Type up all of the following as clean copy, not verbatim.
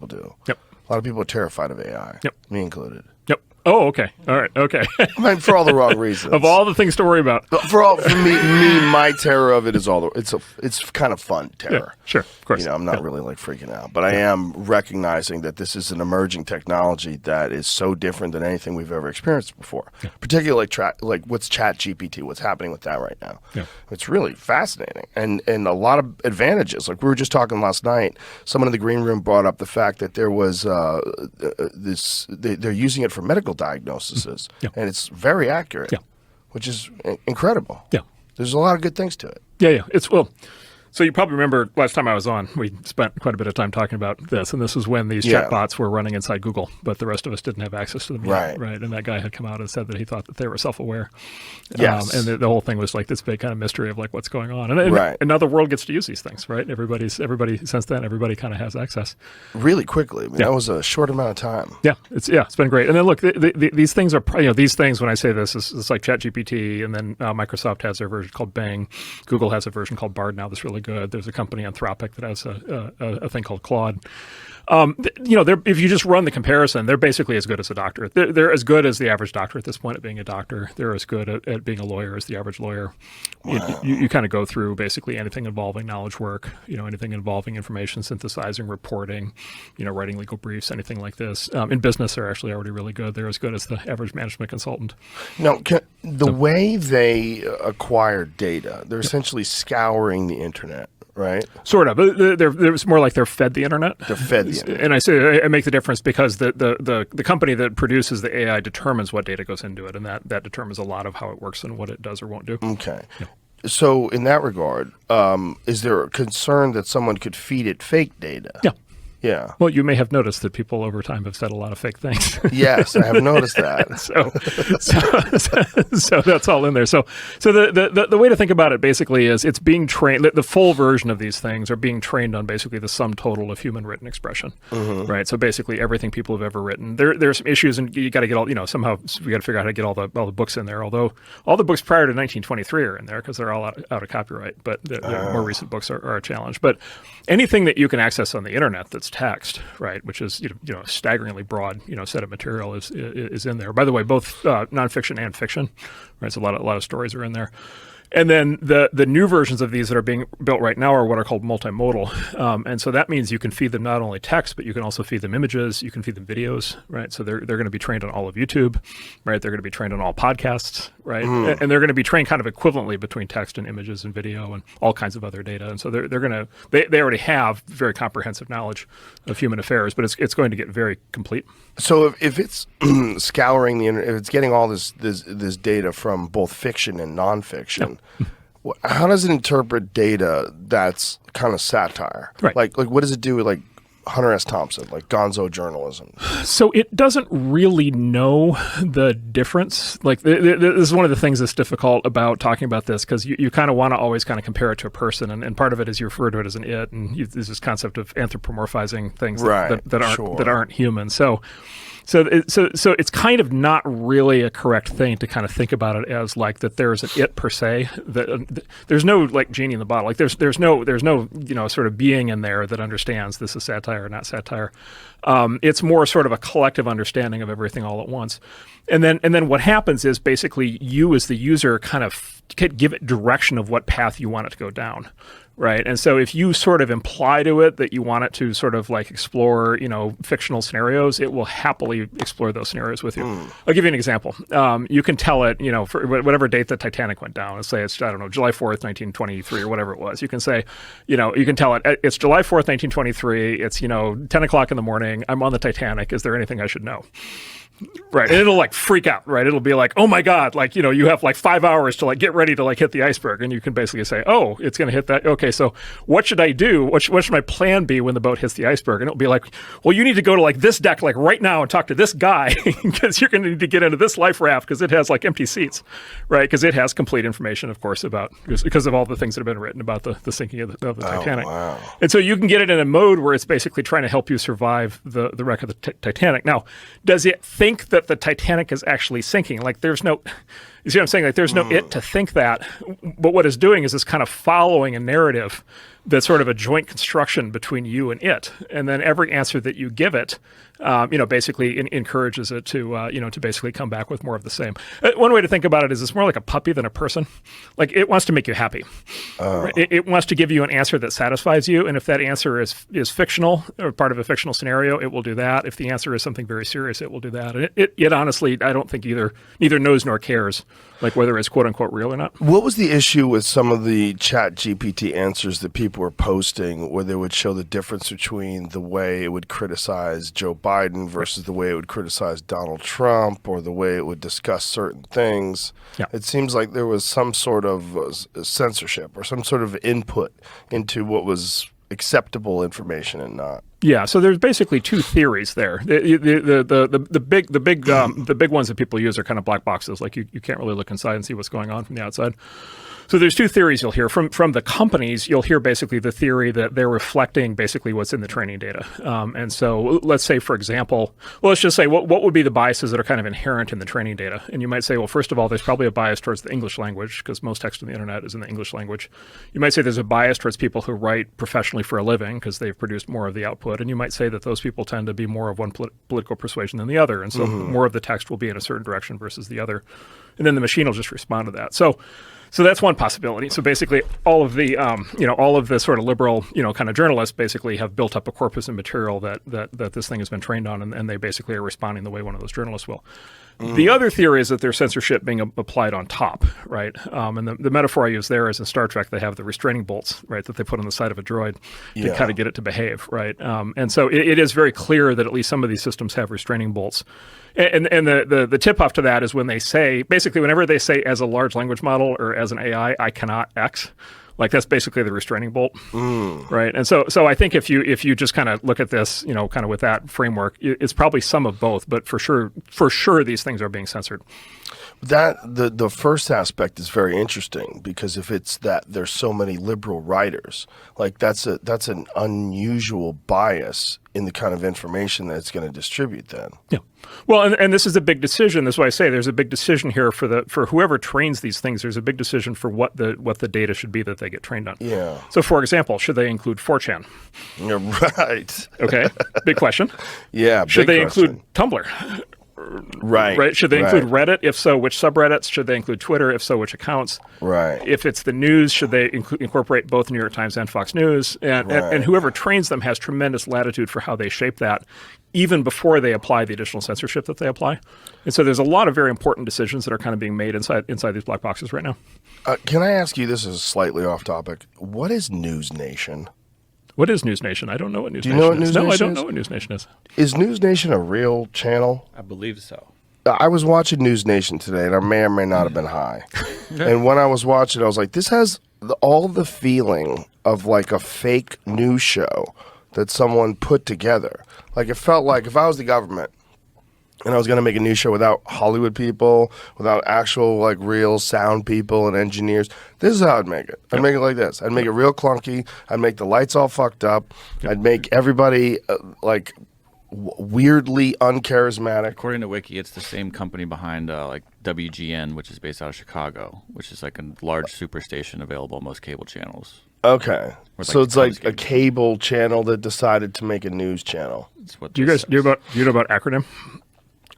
do. Yep. A lot of people are terrified of AI. Yep. Me included. Yep. Oh, okay. All right. Okay. I mean, for all the wrong reasons. Of all the things to worry about. For me, my terror of it is it's kind of fun terror. Yeah, sure, of course. I'm not really like freaking out, but I am recognizing that this is an emerging technology that is so different than anything we've ever experienced before. Yeah. Particularly like what's ChatGPT, what's happening with that right now. Yeah. It's really fascinating and a lot of advantages. Like we were just talking last night, someone in the green room brought up the fact that there was they're using it for medical diagnoses, and it's very accurate, which is incredible. Yeah, there's a lot of good things to it. Yeah. So you probably remember last time I was on, we spent quite a bit of time talking about this, and this was when these chatbots were running inside Google, but the rest of us didn't have access to them yet, right? And that guy had come out and said that he thought that they were self-aware. Yes. And the whole thing was like this big kind of mystery of like what's going on. And now the world gets to use these things, right? Everybody since then, everybody kind of has access. Really quickly. I mean, that was a short amount of time. Yeah, it's been great. And then look, these things are, these things, when I say this, it's like ChatGPT, and then Microsoft has their version called Bing. Google has a version called Bard now that's really good. There's a company, Anthropic, that has a thing called Claude. If you just run the comparison, they're basically as good as a doctor. They're as good as the average doctor at this point at being a doctor. They're as good at being a lawyer as the average lawyer. Wow. You kind of go through basically anything involving knowledge work, anything involving information synthesizing, reporting, writing legal briefs, anything like this. In business, they're actually already really good. They're as good as the average management consultant. Now, way they acquire data, they're essentially scouring the internet. Right. Sort of. It's more like they're fed the internet. They're fed the internet. And I say I make the difference because the company that produces the AI determines what data goes into it, and that determines a lot of how it works and what it does or won't do. Okay. Yeah. So in that regard, is there a concern that someone could feed it fake data? Yeah. Yeah. Well, you may have noticed that people over time have said a lot of fake things. Yes, I have noticed that. so that's all in there. So the way to think about it basically is it's being trained. The full version of these things are being trained on basically the sum total of human written expression, right? So basically everything people have ever written. There are some issues, and you got to get all. Somehow we got to figure out how to get all the books in there. Although all the books prior to 1923 are in there because they're all out of copyright. But the more recent books are a challenge. But anything that you can access on the internet that's text, right, which is a staggeringly broad set of material is in there. By the way, both nonfiction and fiction, right? So a lot of stories are in there. And then the new versions of these that are being built right now are what are called multimodal. And so that means you can feed them not only text, but you can also feed them images, you can feed them videos, right? So they're going to be trained on all of YouTube, right? They're going to be trained on all podcasts, right? And they're going to be trained kind of equivalently between text and images and video and all kinds of other data. And so they already have very comprehensive knowledge of human affairs, but it's going to get very complete. So if it's scouring the internet, if it's getting all this data from both fiction and nonfiction, how does it interpret data that's kind of satire? Right. Like what does it do with like Hunter S. Thompson, like gonzo journalism? So it doesn't really know the difference. Like this is one of the things that's difficult about talking about this, because you kind of want to always kind of compare it to a person, and part of it is you refer to it as an it, and there's this concept of anthropomorphizing things that aren't human. So it's kind of not really a correct thing to kind of think about it as like that there's an it per se. There's no like genie in the bottle. Like there's no sort of being in there that understands this is satire or not satire. It's more sort of a collective understanding of everything all at once. And then what happens is basically you as the user kind of give it direction of what path you want it to go down. Right. And so if you sort of imply to it that you want it to sort of like explore, fictional scenarios, it will happily explore those scenarios with you. I'll give you an example. You can tell it, for whatever date the Titanic went down. Let's say it's, I don't know, July 4th, 1923 or whatever it was. You can say, you can tell it, it's July 4th, 1923. It's, 10 o'clock in the morning. I'm on the Titanic. Is there anything I should know? Right. And it'll like freak out, right? It'll be like, oh my God, like, you have like 5 hours to like get ready to like hit the iceberg. And you can basically say, oh, it's going to hit that. Okay, so what should I do? What should my plan be when the boat hits the iceberg? And it'll be like, well, you need to go to like this deck like right now and talk to this guy because you're going to need to get into this life raft because it has like empty seats, right? Because it has complete information, of course, because of all the things that have been written about the sinking of the Titanic. Wow. And so you can get it in a mode where it's basically trying to help you survive the wreck of the Titanic. Now, does it think that the Titanic is actually sinking? Like there's no, You see what I'm saying? Like, there's no it to think that. But what it's doing is it's kind of following a narrative that's sort of a joint construction between you and it. And then every answer that you give it, basically encourages it to basically come back with more of the same. One way to think about it is it's more like a puppy than a person. Like, it wants to make you happy. Right? It wants to give you an answer that satisfies you. And if that answer is fictional or part of a fictional scenario, it will do that. If the answer is something very serious, it will do that. And it honestly, I don't think neither knows nor cares, like, whether it's quote unquote real or not. What was the issue with some of the Chat GPT answers that people were posting, where they would show the difference between the way it would criticize Joe Biden versus the way it would criticize Donald Trump, or the way it would discuss certain things? Yeah. It seems like there was some sort of censorship or some sort of input into what was acceptable information and not. Yeah, so there's basically two theories there. The big ones that people use are kind of black boxes. Like, you can't really look inside and see what's going on from the outside. So there's two theories you'll hear from the companies. You'll hear basically the theory that they're reflecting basically what's in the training data. And so let's say, for example, let's just say what would be the biases that are kind of inherent in the training data? And you might say, well, first of all, there's probably a bias towards the English language, because most text on the internet is in the English language. You might say there's a bias towards people who write professionally for a living, because they've produced more of the output. And you might say that those people tend to be more of one political persuasion than the other. And so more of the text will be in a certain direction versus the other. And then the machine will just respond to that. So that's one possibility. So basically, all of the sort of liberal, kind of journalists basically have built up a corpus of material that this thing has been trained on, and they basically are responding the way one of those journalists will. The other theory is that there's censorship being applied on top, right? And the metaphor I use there is in Star Trek, they have the restraining bolts, right, that they put on the side of a droid to kind of get it to behave, right? And so it is very clear that at least some of these systems have restraining bolts. And the tip-off to that is when they say, basically whenever they say as a large language model or as an AI, I cannot X, like, that's basically the restraining bolt, right? And so I think if you just kind of look at this, kind of with that framework, it's probably some of both, but for sure these things are being censored. That the first aspect is very interesting, because if it's that there's so many liberal writers, like, that's an unusual bias in the kind of information that it's going to distribute then. Yeah. Well, and this is a big decision. That's why I say there's a big decision here for whoever trains these things. There's a big decision for what the data should be that they get trained on. Yeah. So, for example, should they include 4chan? Yeah, right. Okay. Big question. Yeah. Should they include Tumblr? Right. Should they include Reddit? If so, which subreddits? Should they include Twitter? If so, which accounts? Right. If it's the news, should they incorporate both New York Times and Fox News? And whoever trains them has tremendous latitude for how they shape that, even before they apply the additional censorship that they apply. And so there's a lot of very important decisions that are kind of being made inside these black boxes right now. Can I ask you, this is slightly off topic, what is News Nation? What is News Nation? I don't know what News Nation is. Do you know what News Nation is? No, I don't know what News Nation is. Is News Nation a real channel? I believe so. I was watching News Nation today, and I may or may not have been high. And when I was watching, I was like, this has all the feeling of like a fake news show that someone put together. Like, it felt like if I was the government and I was going to make a news show without Hollywood people, without actual like real sound people and engineers, this is how I'd make it. I'd make it like this. I'd make it real clunky. I'd make the lights all fucked up. I'd make everybody weirdly uncharismatic. According to Wiki, it's the same company behind like WGN, which is based out of Chicago, which is like a large superstation available on most cable channels. Okay. It's So like it's like a cable channel that decided to make a news channel. Do you know about Acronym?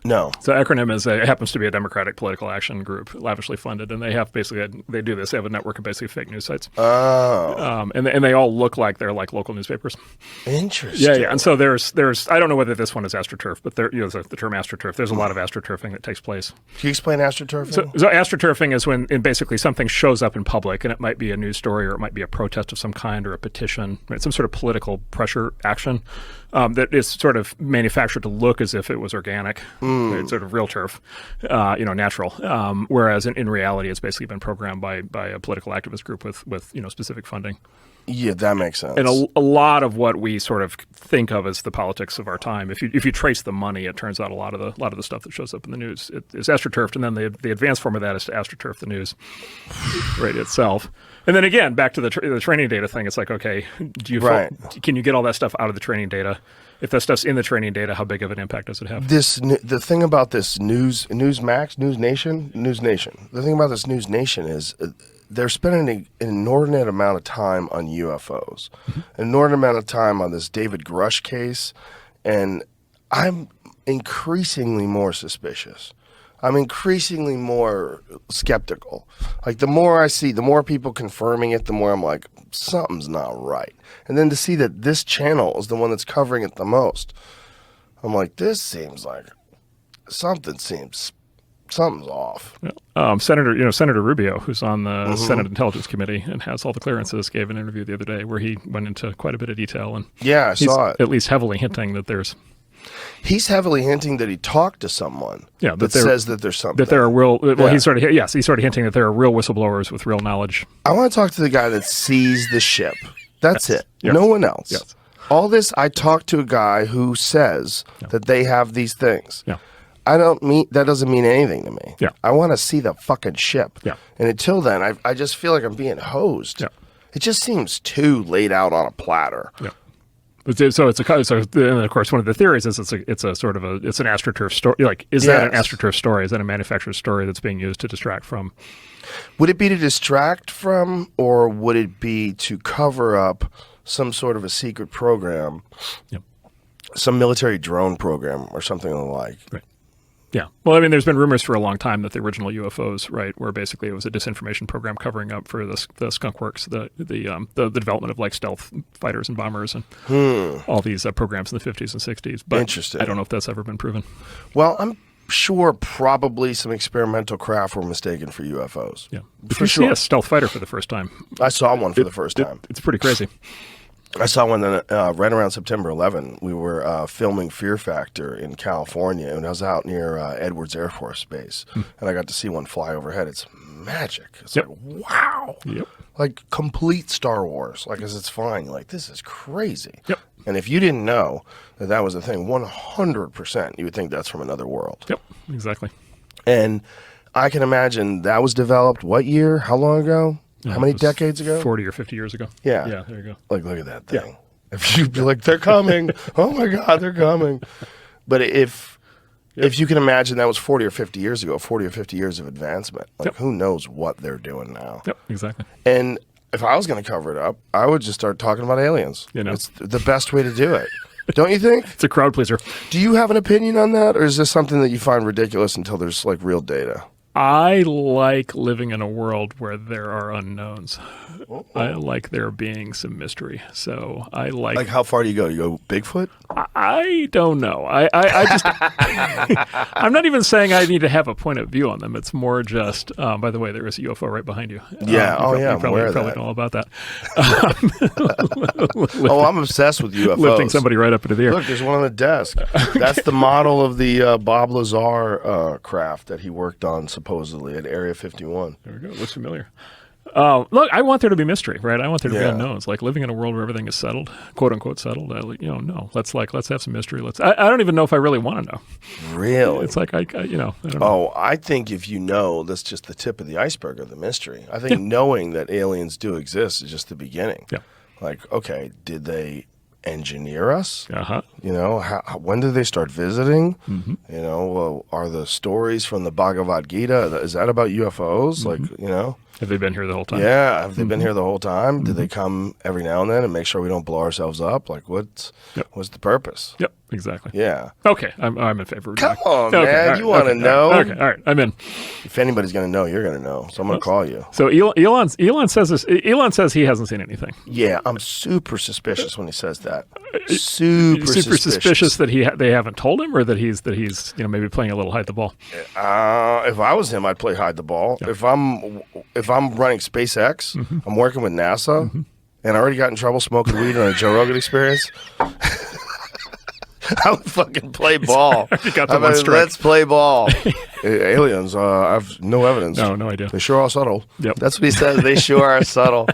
No. So Acronym it happens to be a Democratic political action group, lavishly funded, and they have they do this. They have a network of basically fake news sites. Oh. And they all look like they're like local newspapers. Interesting. Yeah. And so there's I don't know whether this one is AstroTurf, but the term AstroTurf. There's a lot of AstroTurfing that takes place. Can you explain AstroTurfing? So AstroTurfing is when basically something shows up in public, and it might be a news story, or it might be a protest of some kind, or a petition, right? Some sort of political pressure action that is sort of manufactured to look as if it was organic. It's sort of real turf, natural. Whereas in reality, it's basically been programmed by a political activist group with specific funding. Yeah, that makes sense. And a lot of what we sort of think of as the politics of our time, if you trace the money, it turns out a lot of the stuff that shows up in the news is astroturfed, and then the advanced form of that is to astroturf the news right itself. And then again, back to the training data thing, it's like, okay, can you get all that stuff out of the training data? If that stuff's in the training data, how big of an impact does it have? The thing about this News Nation. The thing about this News Nation is they're spending an inordinate amount of time on UFOs, an inordinate amount of time on this David Grush case, and I'm increasingly more suspicious. I'm increasingly more skeptical. Like, the more I see, the more people confirming it, the more I'm like, something's not right. And then to see that this channel is the one that's covering it the most, I'm like, this seems like something's off. Senator Rubio, who's on the Senate Intelligence Committee and has all the clearances, gave an interview the other day where he went into quite a bit of detail. And yeah, I saw it. At least heavily hinting that there's... He's heavily hinting that he talked to someone that says that there's something. That there are real... Well, he's sort of hinting that there are real whistleblowers with real knowledge. I want to talk to the guy that sees the ship. That's it. Yes. No one else. Yes. All this, I talked to a guy who says that they have these things. Yeah. That doesn't mean anything to me. Yeah. I want to see the fucking ship. Yeah. And until then, I just feel like I'm being hosed. Yeah. It just seems too laid out on a platter. Yeah. So and of course, one of the theories is it's an astroturf story. Like, is that an astroturf story? Is that a manufactured story that's being used to distract from? Would it be to distract from, or would it be to cover up some sort of a secret program, some military drone program or something like? Right. Yeah. Well, I mean, there's been rumors for a long time that the original UFOs, right, where basically it was a disinformation program covering up for the skunk works, the development of like stealth fighters and bombers and all these programs in the 50s and 60s. But interesting. I don't know if that's ever been proven. Well, I'm sure probably some experimental craft were mistaken for UFOs. Yeah. If you see a stealth fighter for the first time. I saw one for the first time. It's pretty crazy. I saw one right around September 11. We were filming Fear Factor in California, and I was out near Edwards Air Force Base, and I got to see one fly overhead. It's magic. It's like, wow. Yep. Like complete Star Wars. Like, as it's flying, you're like, this is crazy. Yep. And if you didn't know that was a thing, 100% you would think that's from another world. Yep, exactly. And I can imagine that was developed what year? How long ago? How many decades ago? 40 or 50 years ago. Yeah. Yeah, there you go. Like, look at that thing. Yeah. If you'd be like, they're coming. Oh, my God, they're coming. But if you can imagine that was 40 or 50 years ago, 40 or 50 years of advancement, like, who knows what they're doing now? Yep, exactly. And if I was going to cover it up, I would just start talking about aliens. It's the best way to do it. Don't you think? It's a crowd pleaser. Do you have an opinion on that? Or is this something that you find ridiculous until there's, like, real data? I like living in a world where there are unknowns. I like there being some mystery. So I like... Like, how far do you go? You go Bigfoot? I don't know. I just... I'm not even saying I need to have a point of view on them. It's more just... by the way, there is a UFO right behind you. Yeah. You probably know all about that. I'm obsessed with UFOs. Lifting somebody right up into the air. Look, there's one on the desk. That's the model of the Bob Lazar craft that he worked on supposedly at Area 51. There we go. Looks familiar. Look, I want there to be mystery, right? I want there to be unknowns. Like, living in a world where everything is settled, quote unquote settled. No. Let's have some mystery. I don't even know if I really want to know. Really? It's like I don't know. Oh, I think if you know, that's just the tip of the iceberg of the mystery. I think knowing that aliens do exist is just the beginning. Yeah. Like, okay, did they engineer us? Uh-huh. When did they start visiting? Mm-hmm. Are the stories from the Bhagavad Gita, is that about UFOs? Mm-hmm. Like, have they been here the whole time? Yeah, have they been here the whole time? Mm-hmm. Did they come every now and then and make sure we don't blow ourselves up? Like, what's the purpose? Yep, exactly. Yeah. Okay, I'm in favor of Come on, man. Right, you want to know? Okay, all right, I'm in. If anybody's going to know, you're going to know. So I'm going to call you. So Elon says this. Elon says he hasn't seen anything. Yeah, I'm super suspicious when he says that. Super suspicious that they haven't told him, or that he's maybe playing a little hide the ball. If I was him, I'd play hide the ball. Yeah. If I'm running SpaceX, I'm working with NASA, and I already got in trouble smoking weed on a Joe Rogan Experience. I would fucking play ball. Let's play ball. Aliens, I have no evidence. No idea. They sure are subtle. Yep. That's what he says. They sure are subtle.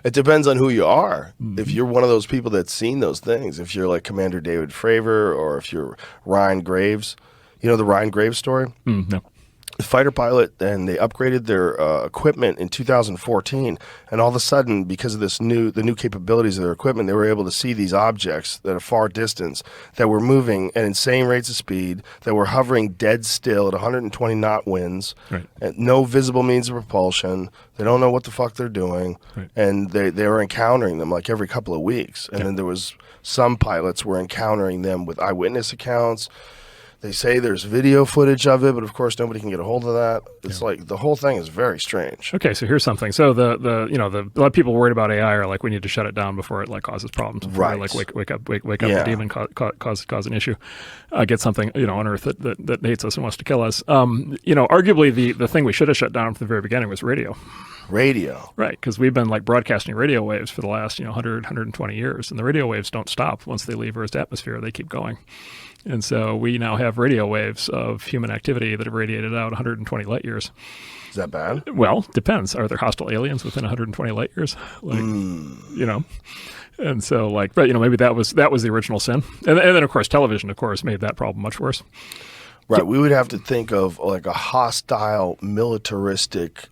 It depends on who you are. If you're one of those people that's seen those things, if you're like Commander David Fravor, or if you're Ryan Graves. You know the Ryan Graves story? No. fighter pilot, and they upgraded their equipment in 2014. And all of a sudden, because of the new capabilities of their equipment, they were able to see these objects at a far distance that were moving at insane rates of speed, that were hovering dead still at 120 knot winds, right. and no visible means of propulsion. They don't know what the fuck they're doing, right. and they were encountering them like every couple of weeks. And then there was some pilots were encountering them with eyewitness accounts. They say there's video footage of it, but of course nobody can get a hold of that. It's like the whole thing is very strange. Okay, so here's something. So the a lot of people worried about AI are like, we need to shut it down before it like causes problems. Before it, like wake up the demon, cause an issue, get something on Earth that hates us and wants to kill us. Arguably the thing we should have shut down from the very beginning was radio. Radio. Right, because we've been like broadcasting radio waves for the last 100, 120 years, and the radio waves don't stop once they leave Earth's atmosphere. They keep going. And so we now have radio waves of human activity that have radiated out 120 light years. Is that bad? Well, depends. Are there hostile aliens within 120 light years? And so but maybe that was the original sin. And then of course television, of course, made that problem much worse. Right. We would have to think of like a hostile, militaristic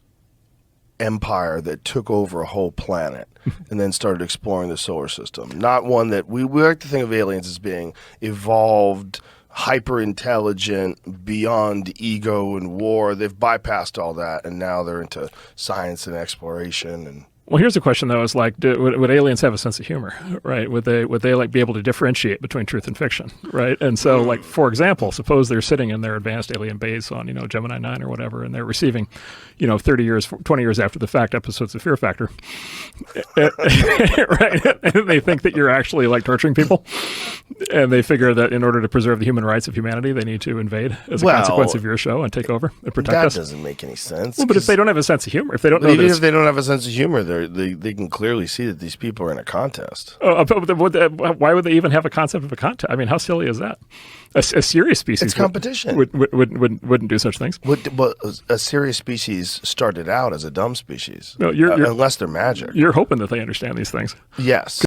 empire that took over a whole planet and then started exploring the solar system. Not one that we like to think of aliens as being evolved, hyper intelligent, beyond ego and war. They've bypassed all that, and now they're into science and exploration. And well, here's the question though: is like, would aliens have a sense of humor, right? Would they like be able to differentiate between truth and fiction, right? And so, like for example, suppose they're sitting in their advanced alien base on Gemini 9 or whatever, and they're receiving 30 years, 20 years after the fact episodes of Fear Factor, right? And they think that you're actually like torturing people, and they figure that in order to preserve the human rights of humanity, they need to invade as a consequence of your show and take over and protect us. That doesn't make any sense. Well, but if they don't have a sense of humor, if they don't know even this, if they don't have a sense of humor, they can clearly see that these people are in a contest. Why would they even have a concept of a contest? I mean, how silly is that? A serious species. It's competition. Wouldn't do such things. But a serious species started out as a dumb species. No, unless they're magic. You're hoping that they understand these things. Yes.